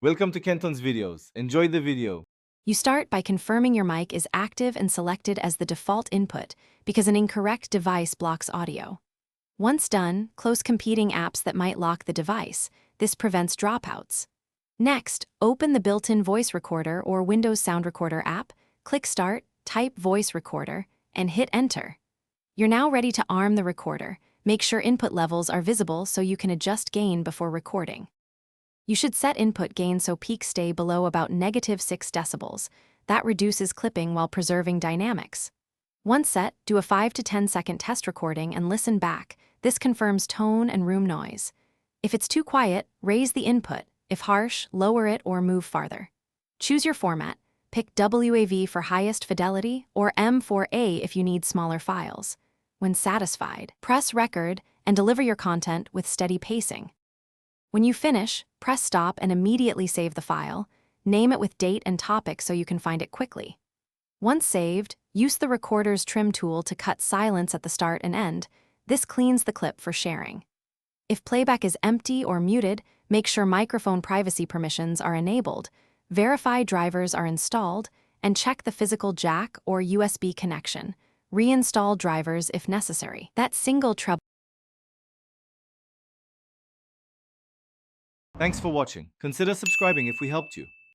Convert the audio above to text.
Welcome to Kenton's videos. Enjoy the video. You start by confirming your mic is active and selected as the default input because an incorrect device blocks audio. Once done, close competing apps that might lock the device. This prevents dropouts. Next, open the built-in voice recorder or Windows Sound Recorder app, click Start, type Voice Recorder, and hit Enter. You're now ready to arm the recorder. Make sure input levels are visible so you can adjust gain before recording. You should set input gain so peaks stay below about -6 decibels. That reduces clipping while preserving dynamics. Once set, do a 5 to 10 second test recording and listen back. This confirms tone and room noise. If it's too quiet, raise the input. If harsh, lower it or move farther. Choose your format. Pick WAV for highest fidelity or M4A if you need smaller files. When satisfied, press record and deliver your content with steady pacing. When you finish, press stop and immediately save the file. Name it with date and topic so you can find it quickly. Once saved, use the recorder's trim tool to cut silence at the start and end. This cleans the clip for sharing. If playback is empty or muted, make sure microphone privacy permissions are enabled, verify drivers are installed, and check the physical jack or USB connection. Reinstall drivers if necessary. That single trouble. Thanks for watching. Consider subscribing if we helped you.